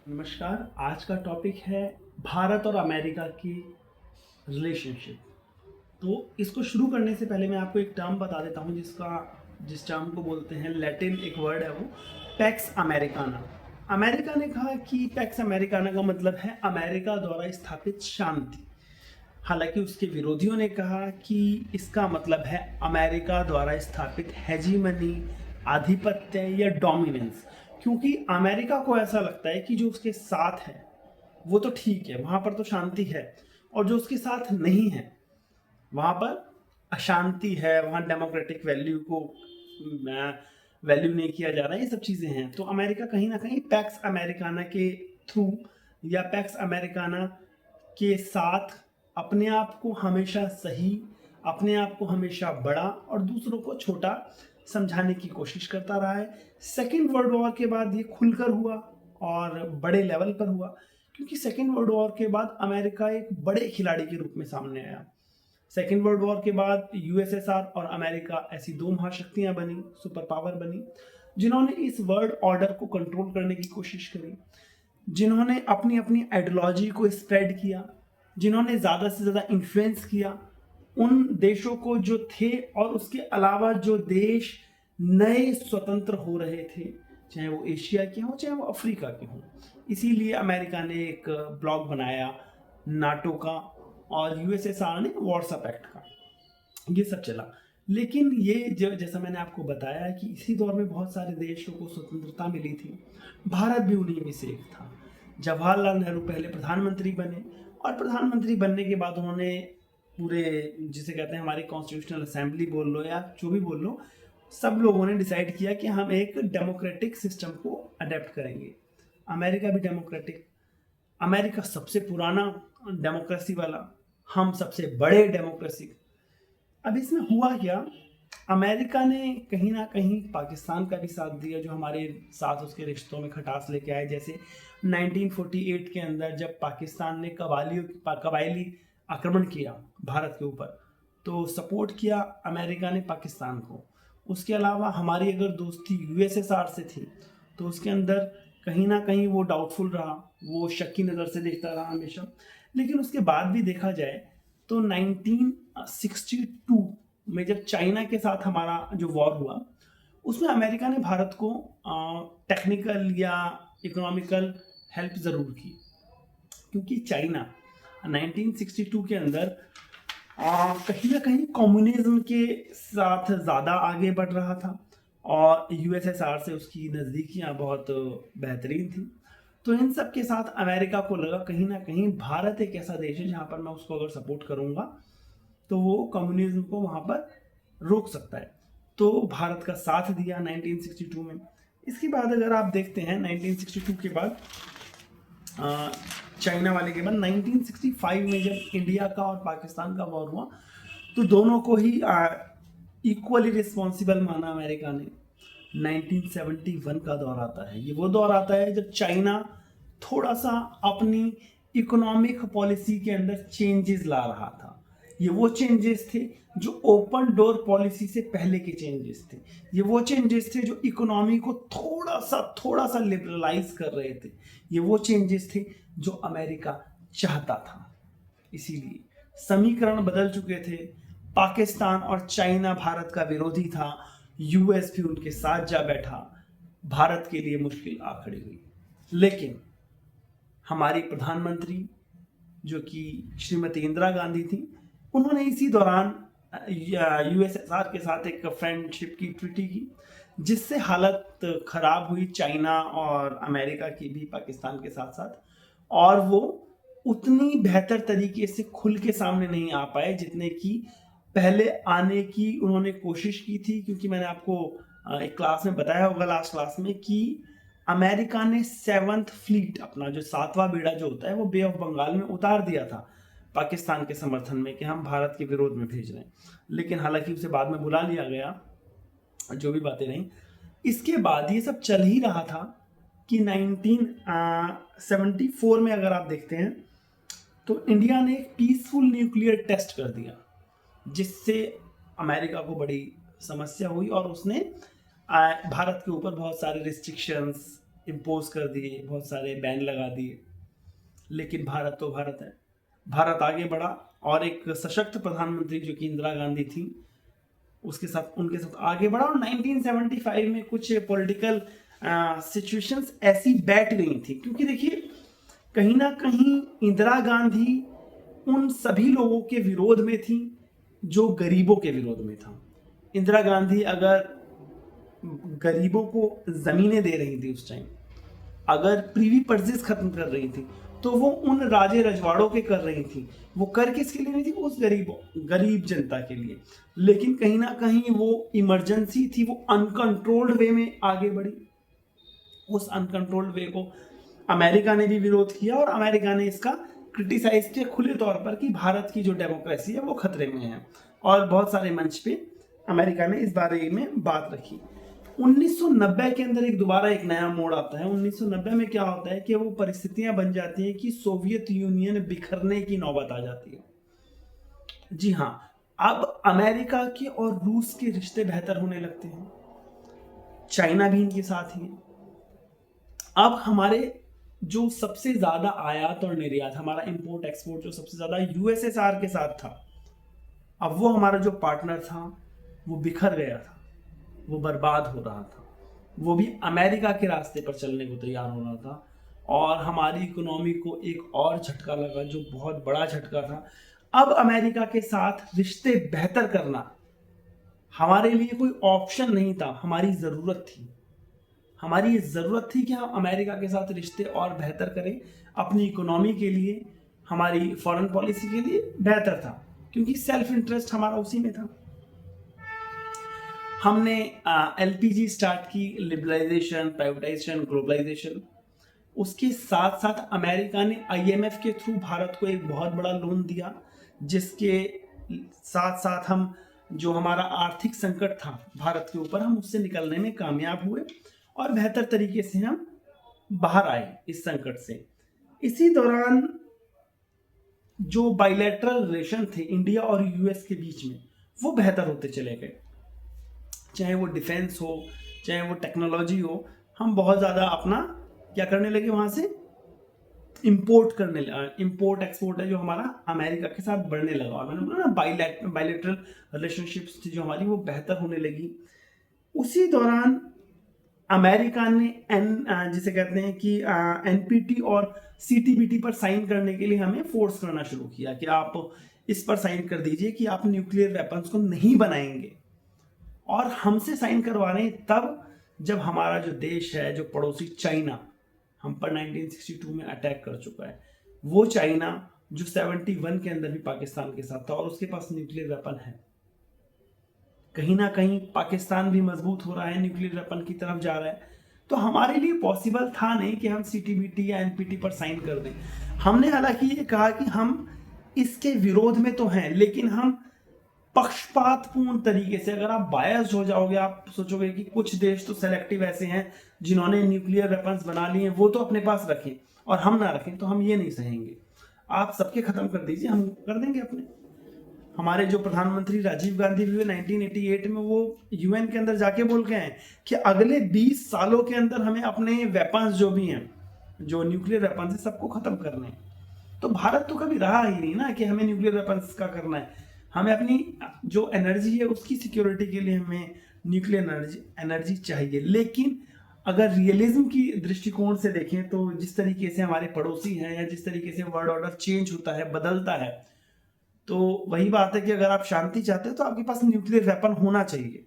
नमस्कार। आज का टॉपिक है भारत और अमेरिका की रिलेशनशिप। तो इसको शुरू करने से पहले मैं आपको एक टर्म बता देता हूँ जिस टर्म को बोलते हैं, लैटिन एक वर्ड है वो पैक्स अमेरिकाना। अमेरिका ने कहा कि पैक्स अमेरिकाना का मतलब है अमेरिका द्वारा स्थापित शांति। हालांकि उसके विरोधियों ने कहा कि इसका मतलब है अमेरिका द्वारा स्थापित हेजीमनी, आधिपत्य या डोमिनेंस। क्योंकि अमेरिका को ऐसा लगता है कि जो उसके साथ है वो तो ठीक है, वहां पर तो शांति है, और जो उसके साथ नहीं है वहां पर अशांति है, वहां डेमोक्रेटिक वैल्यू को वैल्यू नहीं किया जा रहा है, ये सब चीजें हैं। तो अमेरिका कहीं ना कहीं पैक्स अमेरिकाना के थ्रू या पैक्स अमेरिकाना के साथ अपने आप को हमेशा सही, अपने आप को हमेशा बड़ा और दूसरों को छोटा समझाने की कोशिश करता रहा है। सेकेंड वर्ल्ड वॉर के बाद ये खुलकर हुआ और बड़े लेवल पर हुआ, क्योंकि सेकेंड वर्ल्ड वॉर के बाद अमेरिका एक बड़े खिलाड़ी के रूप में सामने आया। सेकेंड वर्ल्ड वॉर के बाद यूएसएसआर और अमेरिका ऐसी दो महाशक्तियां बनी, सुपर पावर बनी, जिन्होंने इस वर्ल्ड ऑर्डर को कंट्रोल करने की कोशिश करी, जिन्होंने अपनी अपनी आइडियोलॉजी को स्प्रेड किया, जिन्होंने ज़्यादा से ज़्यादा इन्फ्लुएंस किया उन देशों को जो थे, और उसके अलावा जो देश नए स्वतंत्र हो रहे थे, चाहे वो एशिया के हों चाहे वो अफ्रीका के हों। इसीलिए अमेरिका ने एक ब्लॉक बनाया नाटो का, और यूएसएसआर ने वॉर्सा पैक्ट का, ये सब चला। लेकिन ये जैसा मैंने आपको बताया कि इसी दौर में बहुत सारे देशों को स्वतंत्रता मिली थी, भारत भी उन्हीं में से एक था। जवाहरलाल नेहरू पहले प्रधानमंत्री बने, और प्रधानमंत्री बनने के बाद उन्होंने पूरे, जिसे कहते हैं हमारी कॉन्स्टिट्यूशनल असेंबली बोल लो या जो भी बोल लो, सब लोगों ने डिसाइड किया कि हम एक डेमोक्रेटिक सिस्टम को अडेप्ट करेंगे। अमेरिका भी डेमोक्रेटिक, अमेरिका सबसे पुराना डेमोक्रेसी वाला, हम सबसे बड़े डेमोक्रेसी। अब इसमें हुआ क्या, अमेरिका ने कहीं ना कहीं पाकिस्तान का भी साथ दिया, जो हमारे साथ उसके रिश्तों में खटास लेके आए। जैसे 1948 के अंदर जब पाकिस्तान ने कबायली आक्रमण किया भारत के ऊपर, तो सपोर्ट किया अमेरिका ने पाकिस्तान को। उसके अलावा हमारी अगर दोस्ती यूएसएसआर से थी, तो उसके अंदर कहीं ना कहीं वो डाउटफुल रहा, वो शक की नज़र से देखता रहा हमेशा। लेकिन उसके बाद भी देखा जाए तो 1962 में जब चाइना के साथ हमारा जो वॉर हुआ, उसमें अमेरिका ने भारत को टेक्निकल या इकोनॉमिकल हेल्प ज़रूर की, क्योंकि चाइना 1962 के अंदर कहीं ना कहीं कम्युनिज्म के साथ ज़्यादा आगे बढ़ रहा था, और यूएसएसआर से उसकी नज़दीकियाँ बहुत बेहतरीन थी। तो इन सब के साथ अमेरिका को लगा कहीं ना कहीं भारत एक ऐसा देश है जहाँ पर मैं उसको अगर सपोर्ट करूँगा तो वो कम्युनिज्म को वहाँ पर रोक सकता है। तो भारत का साथ दिया 1962 में। इसके बाद अगर आप देखते हैं 1962 के बाद चाइना वाले के बाद 1965 में जब इंडिया का और पाकिस्तान का वॉर हुआ, तो दोनों को ही इक्वली रिस्पॉन्सिबल माना अमेरिका ने। 1971 का दौर आता है, ये वो दौर आता है जब चाइना थोड़ा सा अपनी इकोनॉमिक पॉलिसी के अंदर चेंजेस ला रहा था। ये वो चेंजेस थे जो ओपन डोर पॉलिसी से पहले के चेंजेस थे। ये वो चेंजेस थे जो इकोनॉमी को थोड़ा सा लिबरलाइज कर रहे थे। ये वो चेंजेस थे जो अमेरिका चाहता था। इसीलिए समीकरण बदल चुके थे। पाकिस्तान और चाइना भारत का विरोधी था, यूएस भी उनके साथ जा बैठा, भारत के लिए मुश्किल आ खड़ी हुई। लेकिन हमारी प्रधानमंत्री जो कि श्रीमती इंदिरा गांधी थी, उन्होंने इसी दौरान यूएसएसआर के साथ एक फ्रेंडशिप की ट्रीटी की, जिससे हालत खराब हुई चाइना और अमेरिका की भी पाकिस्तान के साथ साथ, और वो उतनी बेहतर तरीके से खुल के सामने नहीं आ पाए जितने की पहले आने की उन्होंने कोशिश की थी। क्योंकि मैंने आपको एक क्लास में बताया होगा, लास्ट क्लास में, कि अमेरिका ने 7th फ्लीट, अपना जो 7वां बेड़ा जो होता है, वो बे ऑफ बंगाल में उतार दिया था पाकिस्तान के समर्थन में कि हम भारत के विरोध में भेज रहे हैं। लेकिन हालांकि उसे बाद में बुला लिया गया, जो भी बातें रहीं। इसके बाद ये सब चल ही रहा था कि 1974 में अगर आप देखते हैं तो इंडिया ने एक पीसफुल न्यूक्लियर टेस्ट कर दिया, जिससे अमेरिका को बड़ी समस्या हुई और उसने भारत के ऊपर बहुत सारे रिस्ट्रिक्शंस इम्पोज कर दिए, बहुत सारे बैन लगा दिए, लेकिन भारत तो भारत है। भारत आगे बढ़ा और एक सशक्त प्रधानमंत्री जो कि इंदिरा गांधी थी उनके साथ आगे बढ़ा, और 1975 में कुछ पॉलिटिकल सिचुएशंस ऐसी बैठ गई थी, क्योंकि देखिए कहीं ना कहीं इंदिरा गांधी उन सभी लोगों के विरोध में थी जो गरीबों के विरोध में था। इंदिरा गांधी अगर गरीबों को जमीनें दे रही थी उस टाइम, अगर प्रीवी पर्चेज खत्म कर रही थी, तो वो उन राजे रजवाड़ों के कर रही थी। वो कर किसके लिए नहीं थी? उस गरीब जनता के लिए। लेकिन कहीं ना कहीं वो इमरजेंसी थी, वो अनकंट्रोल्ड वे में आगे बढ़ी। उस अनकंट्रोल्ड वे को अमेरिका ने भी विरोध किया, और अमेरिका ने इसका क्रिटिसाइज किया खुले तौर पर कि भारत की जो डेमोक्रेसी है वो खतरे में है, और बहुत सारे मंच पे अमेरिका ने इस बारे में बात रखी। 1990 के अंदर दोबारा एक नया मोड़ आता है। 1990 में क्या होता है कि वो परिस्थितियां बन जाती हैं कि सोवियत यूनियन बिखरने की नौबत आ जाती है। जी हाँ, अब अमेरिका के और रूस के रिश्ते बेहतर होने लगते हैं, चाइना भी इनके साथ ही है। अब हमारे जो सबसे ज्यादा आयात और निर्यात, हमारा इंपोर्ट एक्सपोर्ट जो सबसे ज्यादा यूएसएसआर के साथ था, अब वो हमारा जो पार्टनर था वो बिखर गया था, वो बर्बाद हो रहा था, वो भी अमेरिका के रास्ते पर चलने को तैयार हो रहा था, और हमारी इकोनॉमी को एक और झटका लगा जो बहुत बड़ा झटका था। अब अमेरिका के साथ रिश्ते बेहतर करना हमारे लिए कोई ऑप्शन नहीं था, हमारी जरूरत थी। हमारी ये जरूरत थी कि हम अमेरिका के साथ रिश्ते और बेहतर करें, अपनी इकोनॉमी के लिए, हमारी फॉरेन पॉलिसी के लिए बेहतर था, क्योंकि सेल्फ इंटरेस्ट हमारा उसी में था। हमने एलपीजी स्टार्ट की, लिबरलाइजेशन, प्राइवेटाइजेशन, ग्लोबलाइजेशन। उसके साथ साथ अमेरिका ने आईएमएफ के थ्रू भारत को एक बहुत बड़ा लोन दिया, जिसके साथ साथ हम जो हमारा आर्थिक संकट था भारत के ऊपर, हम उससे निकलने में कामयाब हुए और बेहतर तरीके से हम बाहर आए इस संकट से। इसी दौरान जो बायलैटरल रिलेशन थे इंडिया और यूएस के बीच में, वो बेहतर होते चले गए। चाहे वो डिफेंस हो, चाहे वो टेक्नोलॉजी हो, हम बहुत ज़्यादा अपना क्या करने लगे, वहाँ से इंपोर्ट करने लगे। इंपोर्ट एक्सपोर्ट है जो हमारा अमेरिका के साथ बढ़ने लगा, और मैंने बोला ना बायलैटरल रिलेशनशिप्स थी जो हमारी, वो बेहतर होने लगी। उसी दौरान अमेरिका ने जिसे कहते हैं कि एनपीटी और सीटीबीटी पर साइन करने के लिए हमें फोर्स करना शुरू किया कि आप इस पर साइन कर दीजिए कि आप न्यूक्लियर वेपन्स को नहीं बनाएंगे। और हमसे साइन करवा रहे हैं तब जब हमारा जो देश है, जो पड़ोसी चाइना हम पर 1962 में अटैक कर चुका है, वो चाइना जो 71 के अंदर भी पाकिस्तान के साथ था और उसके पास न्यूक्लियर वेपन है। कहीं ना कहीं पाकिस्तान भी मजबूत हो रहा है, न्यूक्लियर वेपन की तरफ जा रहा है। तो हमारे लिए पॉसिबल था नहीं कि हम सीटीबीटी या एनपीटी पर साइन कर दें। हमने हालांकि ये कहा कि हम इसके विरोध में तो हैं, लेकिन हम पक्षपातपूर्ण तरीके से, अगर आप बायस्ड हो जाओगे, आप सोचोगे कि कुछ देश तो सेलेक्टिव ऐसे हैं जिन्होंने न्यूक्लियर वेपन्स बना लिए, वो तो अपने पास रखें और हम ना रखें, तो हम ये नहीं सहेंगे। आप सबके खत्म कर दीजिए, हम कर देंगे अपने। हमारे जो प्रधानमंत्री राजीव गांधी भी हुए 1988 में, वो यूएन के अंदर जाके बोल के आए कि अगले 20 सालों के अंदर हमें अपने वेपन्स जो भी हैं, जो न्यूक्लियर वेपन्स है, सबको खत्म करने हैं। तो भारत तो कभी रहा ही नहीं ना कि हमें न्यूक्लियर वेपन्स का करना है। हमें अपनी जो एनर्जी है उसकी सिक्योरिटी के लिए हमें न्यूक्लियर एनर्जी चाहिए। लेकिन अगर रियलिज्म की दृष्टिकोण से देखें तो जिस तरीके से हमारे पड़ोसी हैं या जिस तरीके से वर्ल्ड ऑर्डर चेंज होता है, बदलता है, तो वही बात है कि अगर आप शांति चाहते हो तो आपके पास न्यूक्लियर वेपन होना चाहिए।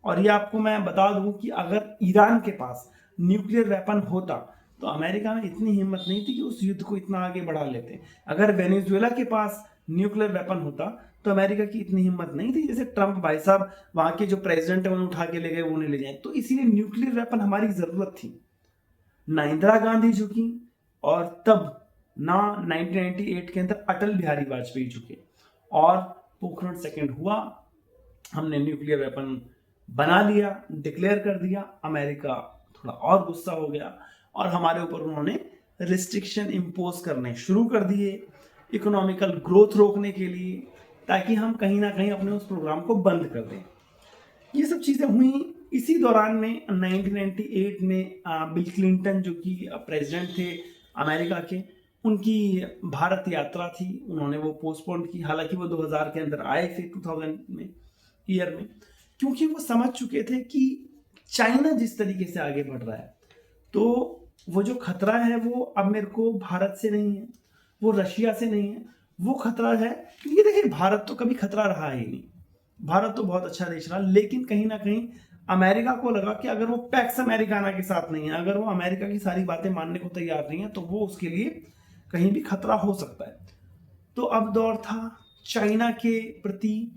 और ये आपको मैं बता दूं कि अगर ईरान के पास न्यूक्लियर वेपन होता तो अमेरिका में इतनी हिम्मत नहीं थी कि उस युद्ध को इतना आगे बढ़ा लेते। अगर वेनेजुएला के पास न्यूक्लियर वेपन होता तो अमेरिका की इतनी हिम्मत नहीं थी, जैसे ट्रंप भाई साहब वहां के जो प्रेसिडेंट है उन्हें उठा के ले गए, वो नहीं ले जाए। तो इसीलिए न्यूक्लियर वेपन हमारी जरूरत थी। ना इंदिरा गांधी झुकी, और तब ना 1998 के अंदर अटल बिहारी वाजपेयी झुके, और पोखरण सेकंड हुआ, हमने न्यूक्लियर वेपन बना लिया, डिक्लेयर कर दिया। अमेरिका थोड़ा और गुस्सा हो गया और हमारे ऊपर उन्होंने रिस्ट्रिक्शन इंपोज करने शुरू कर दिए इकोनॉमिकल ग्रोथ रोकने के लिए, ताकि हम कहीं ना कहीं अपने उस प्रोग्राम को बंद कर दें। ये सब चीज़ें हुई इसी दौरान में 1998 में बिल क्लिंटन जो कि प्रेसिडेंट थे अमेरिका के, उनकी भारत यात्रा थी, उन्होंने वो पोस्टपोन की। हालांकि वो 2000 के अंदर आए थे, 2000 में ईयर में, क्योंकि वो समझ चुके थे कि चाइना जिस तरीके से आगे बढ़ रहा है, तो वो जो खतरा है वो अब मेरे को भारत से नहीं है, वो रशिया से नहीं है, वो खतरा है, क्योंकि देखिए भारत तो कभी खतरा रहा ही नहीं, भारत तो बहुत अच्छा देश रहा, लेकिन कहीं ना कहीं अमेरिका को लगा कि अगर वो पैक्स अमेरिकाना के साथ नहीं है, अगर वो अमेरिका की सारी बातें मानने को तैयार नहीं है, तो वो उसके लिए कहीं भी खतरा हो सकता है। तो अब दौर था चाइना के प्रति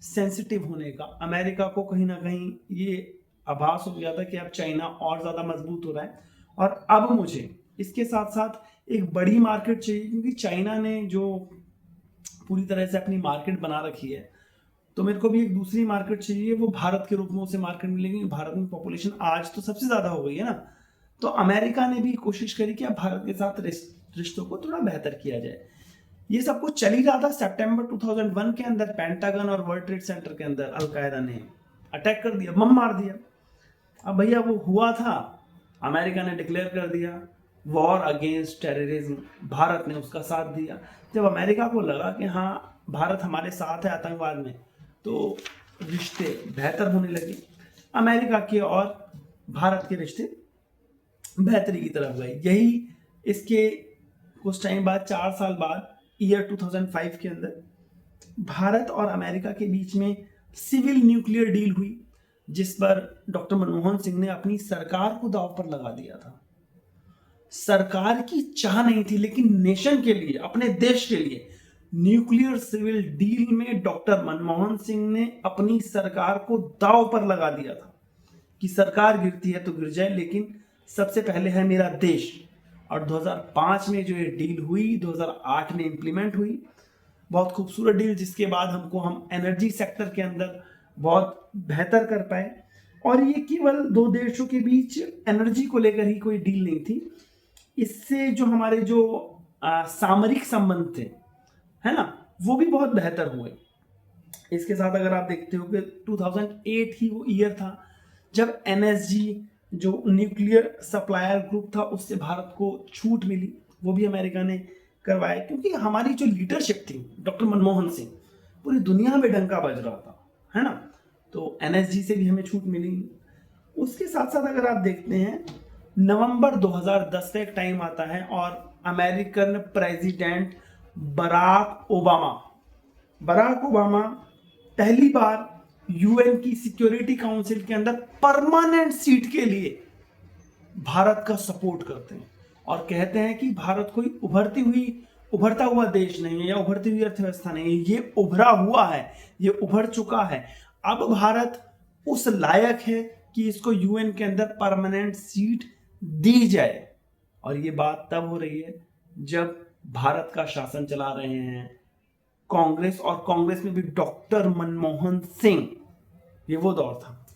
सेंसिटिव होने का। अमेरिका को कहीं ना कहीं ये आभास हो गया था कि अब चाइना और ज़्यादा मजबूत हो रहा है, और अब मुझे इसके साथ साथ एक बड़ी मार्केट चाहिए, क्योंकि चाइना ने जो पूरी तरह से अपनी मार्केट बना रखी है, तो मेरे को भी एक दूसरी मार्केट चाहिए, वो भारत के रूप में उसे मार्केट मिलेगी। भारत में पॉपुलेशन आज तो सबसे ज़्यादा हो गई है ना, तो अमेरिका ने भी कोशिश करी कि अब भारत के साथ रिश्तों को थोड़ा बेहतर किया जाए। ये सब कुछ चल ही रहा था। सितंबर 2001 के अंदर पेंटागन और वर्ल्ड ट्रेड सेंटर के अंदर अलकायदा ने अटैक कर दिया, बम मार दिया। अब भैया वो हुआ था, अमेरिका ने डिक्लेयर कर दिया वॉर अगेंस्ट टेररिज्म, भारत ने उसका साथ दिया। जब अमेरिका को लगा कि हाँ भारत हमारे साथ है आतंकवाद में, तो रिश्ते बेहतर होने लगे, अमेरिका के और भारत के रिश्ते बेहतरी की तरफ गए। यही इसके कुछ टाइम बाद, 4 साल बाद, ईयर 2005 के अंदर भारत और अमेरिका के बीच में सिविल न्यूक्लियर डील हुई, जिस पर डॉक्टर मनमोहन सिंह ने अपनी सरकार को दांव पर लगा दिया था। सरकार की चाह नहीं थी, लेकिन नेशन के लिए, अपने देश के लिए न्यूक्लियर सिविल डील में डॉक्टर मनमोहन सिंह ने अपनी सरकार को दांव पर लगा दिया था कि सरकार गिरती है तो गिर जाए, लेकिन सबसे पहले है मेरा देश। और 2005 में जो ये डील हुई, 2008 में इंप्लीमेंट हुई, बहुत खूबसूरत डील, जिसके बाद हम एनर्जी सेक्टर के अंदर बहुत बेहतर कर पाए। और ये केवल दो देशों के बीच एनर्जी को लेकर ही कोई डील नहीं थी, इससे जो हमारे जो सामरिक संबंध थे, है ना, वो भी बहुत बेहतर हुए। इसके साथ अगर आप देखते हो कि 2008 ही वो ईयर था जब एनएसजी जो न्यूक्लियर सप्लायर ग्रुप था, उससे भारत को छूट मिली, वो भी अमेरिका ने करवाया, क्योंकि हमारी जो लीडरशिप थी डॉक्टर मनमोहन सिंह, पूरी दुनिया में डंका बज रहा था, है ना, तो एनएसजी से भी हमें छूट मिली। उसके साथ साथ अगर आप देखते हैं, नवंबर 2010 का एक टाइम आता है और अमेरिकन प्रेसिडेंट बराक ओबामा पहली बार यूएन की सिक्योरिटी काउंसिल के अंदर परमानेंट सीट के लिए भारत का सपोर्ट करते हैं और कहते हैं कि भारत कोई उभरता हुआ देश नहीं है या उभरती हुई अर्थव्यवस्था नहीं है, ये उभरा हुआ है, ये उभर चुका है। अब भारत उस लायक है कि इसको यूएन के अंदर परमानेंट सीट दी जाए। और ये बात तब हो रही है जब भारत का शासन चला रहे हैं कांग्रेस, और कांग्रेस में भी डॉक्टर मनमोहन सिंह, ये वो दौर था।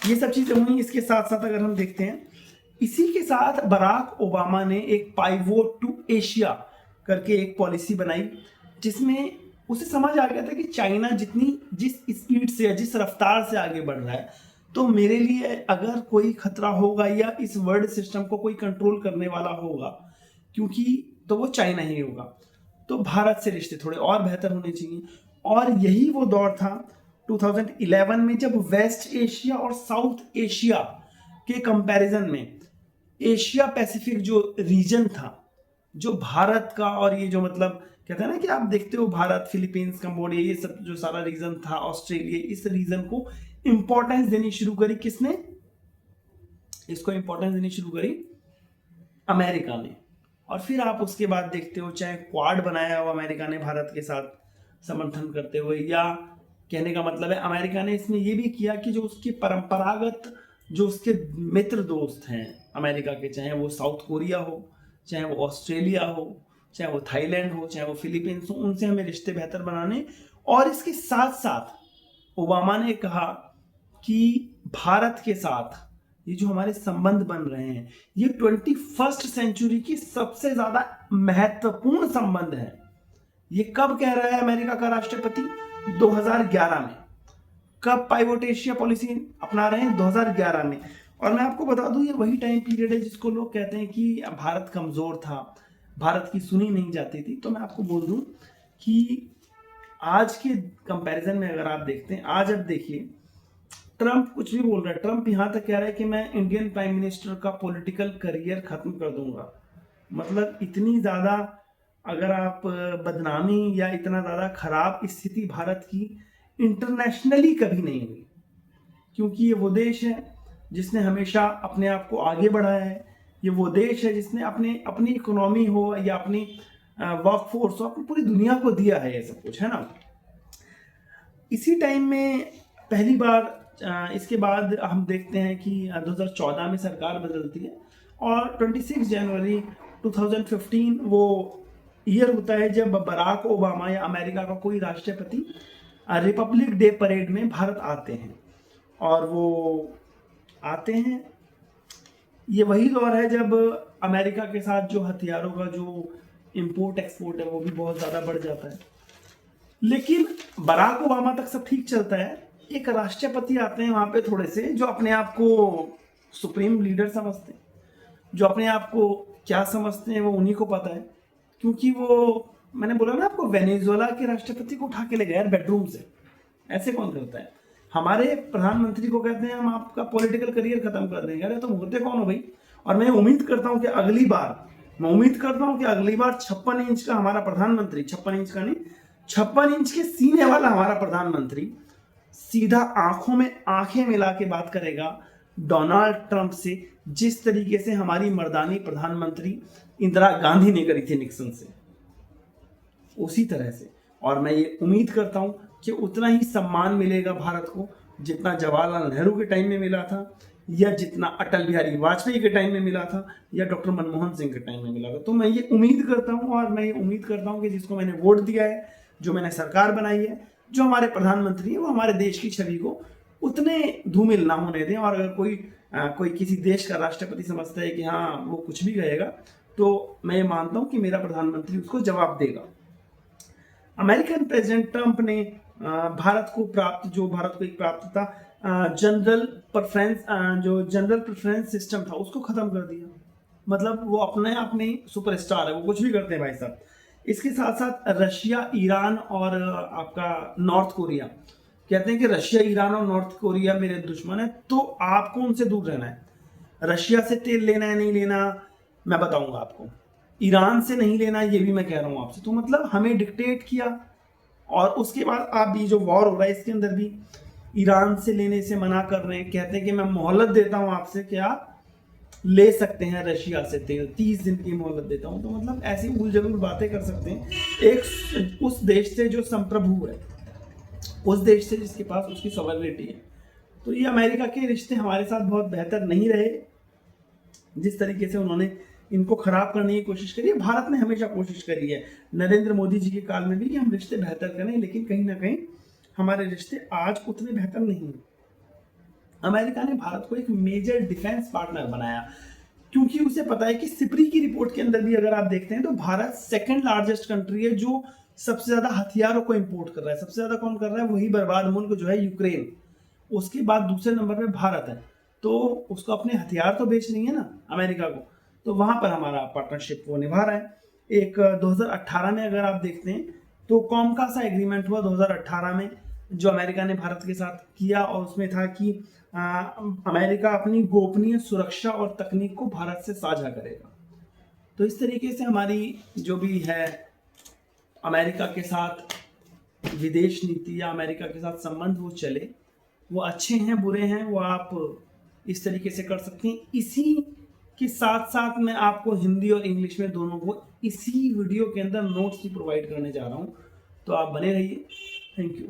ये सब चीजें हुई। इसके साथ साथ अगर हम देखते हैं, इसी के साथ बराक ओबामा ने एक पाइवोट टू एशिया करके एक पॉलिसी बनाई, जिसमें उसे समझ आ गया था कि चाइना जिस स्पीड से या जिस रफ्तार से आगे बढ़ रहा है, तो मेरे लिए अगर कोई खतरा होगा या इस वर्ल्ड सिस्टम को कोई कंट्रोल करने वाला होगा, क्योंकि तो वो चाइना ही होगा, तो भारत से रिश्ते थोड़े और बेहतर होने चाहिए। और यही वो दौर था 2011 में जब वेस्ट एशिया और साउथ एशिया के कंपैरिजन में एशिया पैसिफिक जो रीजन था, जो भारत का, और ये जो मतलब कहते हैं ना कि आप देखते हो भारत, फिलीपींस, कंबोडिया, ये सब जो सारा रीजन था, ऑस्ट्रेलिया, इस रीजन को इंपॉर्टेंस देनी शुरू करी। किसने इसको इंपॉर्टेंस देनी शुरू करी? अमेरिका ने। और फिर आप उसके बाद देखते हो, चाहे क्वाड बनाया हो अमेरिका ने भारत के साथ समर्थन करते हुए, या कहने का मतलब है अमेरिका ने इसमें यह भी किया कि जो उसके परंपरागत जो उसके मित्र दोस्त हैं अमेरिका के, चाहे वो साउथ कोरिया हो, चाहे वो ऑस्ट्रेलिया हो, चाहे वो थाईलैंड हो, चाहे वो फिलीपींस हो, उनसे हमें रिश्ते बेहतर बनाने। और इसके साथ साथ ओबामा ने कहा कि भारत के साथ ये जो हमारे संबंध बन रहे हैं, ये 21st सेंचुरी की सबसे ज्यादा महत्वपूर्ण संबंध है। ये कब कह रहा है अमेरिका का राष्ट्रपति? 2011 में। कब पाइवोट एशिया पॉलिसी अपना रहे हैं? 2011 में। और मैं आपको बता दूं, ये वही टाइम पीरियड है जिसको लोग कहते हैं कि भारत कमज़ोर था, भारत की सुनी नहीं जाती थी। तो मैं आपको बोल दूं कि आज के कंपैरिजन में अगर आप देखते हैं, आज अब देखिए, ट्रंप कुछ भी बोल रहा है। ट्रंप यहाँ तक कह रहा है कि मैं इंडियन प्राइम मिनिस्टर का पॉलिटिकल करियर खत्म कर दूंगा। मतलब इतनी ज़्यादा अगर आप बदनामी या इतना ज़्यादा खराब स्थिति भारत की इंटरनेशनली कभी नहीं हुई, क्योंकि ये वो देश है जिसने हमेशा अपने आप को आगे बढ़ाया है। ये वो देश है जिसने अपनी इकोनॉमी हो या अपनी वर्क फोर्स हो, अपनी पूरी दुनिया को दिया है ये सब कुछ, है ना। इसी टाइम में पहली बार इसके बाद हम देखते हैं कि 2014 में सरकार बदलती है और 26 जनवरी 2015 वो ईयर होता है जब बराक ओबामा या अमेरिका का कोई राष्ट्रपति रिपब्लिक डे परेड में भारत आते हैं। और वो आते हैं, ये वही दौर है जब अमेरिका के साथ जो हथियारों का जो इंपोर्ट एक्सपोर्ट है वो भी बहुत ज़्यादा बढ़ जाता है। लेकिन बराक ओबामा तक सब ठीक चलता है। एक राष्ट्रपति आते हैं वहाँ पे थोड़े से, जो अपने आप को सुप्रीम लीडर समझते हैं, जो अपने आप को क्या समझते हैं वो उन्हीं को पता है। क्योंकि वो, मैंने बोला ना आपको, वेनेजुएला के राष्ट्रपति को उठा के ले गए बेडरूम से। ऐसे कौन करता है? हमारे प्रधानमंत्री को कहते हैं हम आपका पॉलिटिकल करियर खत्म कर देंगे। अरे तुम होते कौन हो भाई? और मैं उम्मीद करता हूं कि अगली बार 56 इंच का हमारा प्रधानमंत्री, 56 इंच का नहीं, 56 इंच के सीने वाला हमारा प्रधानमंत्री सीधा आंखों में आंखें मिला के बात करेगा डोनाल्ड ट्रंप से, जिस तरीके से हमारी मर्दानी प्रधानमंत्री इंदिरा गांधी ने करी थी निक्सन से, उसी तरह से। और मैं ये उम्मीद करता हूं कि उतना ही सम्मान मिलेगा भारत को जितना जवाहरलाल नेहरू के टाइम में मिला था, या जितना अटल बिहारी वाजपेयी के टाइम में मिला था, या डॉक्टर मनमोहन सिंह के टाइम में मिला था। तो मैं ये उम्मीद करता हूं, और मैं ये उम्मीद करता हूं कि जिसको मैंने वोट दिया है, जो मैंने सरकार बनाई है, जो हमारे प्रधानमंत्री है, वो हमारे देश की छवि को उतने धूमिल ना होने दें। और अगर कोई किसी देश का राष्ट्रपति समझता है कि हाँ वो कुछ भी कहेगा, तो मैं ये मानता हूँ कि मेरा प्रधानमंत्री उसको जवाब देगा। अमेरिकन प्रेसिडेंट ट्रंप ने भारत को एक प्राप्त था, जनरल प्रेफरेंस सिस्टम था, उसको खत्म कर दिया। मतलब वो अपने आप में सुपरस्टार है, वो कुछ भी करते हैं भाई साहब। इसके साथ साथ रशिया, ईरान और आपका नॉर्थ कोरिया, कहते हैं कि रशिया, ईरान और नॉर्थ कोरिया मेरे दुश्मन है। तो आपको उनसे दूर रहना है। रशिया से तेल लेना है नहीं लेना मैं बताऊंगा आपको, ईरान से नहीं लेना ये भी मैं कह रहा हूं आपसे। तो मतलब हमें डिक्टेट किया, और उसके बाद आप ये जो वॉर हो रहा है इसके अंदर भी ईरान से लेने से मना कर रहे हैं। कहते हैं कि मैं मोहलत देता हूं आपसे कि आप ले सकते हैं रशिया से तेल, 30 दिन की मोहलत देता हूं। तो मतलब ऐसी उलझुल बातें कर सकते हैं एक उस देश से जो संप्रभु है, उस देश से जिसके पास उसकी सॉवरेनिटी है। तो ये अमेरिका के रिश्ते हमारे साथ बहुत बेहतर नहीं रहे, जिस तरीके से उन्होंने इनको खराब करने की कोशिश करी है। भारत ने हमेशा कोशिश करी है, नरेंद्र मोदी जी के काल में भी, कि हम रिश्ते बेहतर करें, लेकिन कहीं ना कहीं हमारे रिश्ते आज उतने बेहतर नहीं हैं। अमेरिका ने भारत को एक मेजर डिफेंस पार्टनर बनाया, क्योंकि उसे पता है कि सिपरी की रिपोर्ट के अंदर भी अगर आप देखते हैं तो भारत सेकंड लार्जेस्ट कंट्री है जो सबसे ज्यादा हथियारों को इंपोर्ट कर रहा है। सबसे ज्यादा कौन कर रहा है? वही बर्बाद मुल्क जो है यूक्रेन। उसके बाद दूसरे नंबर पे भारत है। तो उसको अपने हथियार तो बेच नहीं है ना अमेरिका को, तो वहां पर हमारा पार्टनरशिप वो निभा रहा है। एक 2018 में अगर आप देखते हैं तो कॉमकासा एग्रीमेंट हुआ 2018 में, जो अमेरिका ने भारत के साथ किया, और उसमें था कि अमेरिका अपनी गोपनीय सुरक्षा और तकनीक को भारत से साझा करेगा। तो इस तरीके से हमारी जो भी है अमेरिका के साथ विदेश नीति या अमेरिका के साथ संबंध वो चले, वो अच्छे हैं बुरे हैं वो आप इस तरीके से कर सकते हैं। इसी के साथ साथ मैं आपको हिंदी और इंग्लिश में दोनों को इसी वीडियो के अंदर नोट्स भी प्रोवाइड करने जा रहा हूँ, तो आप बने रहिए। Thank you.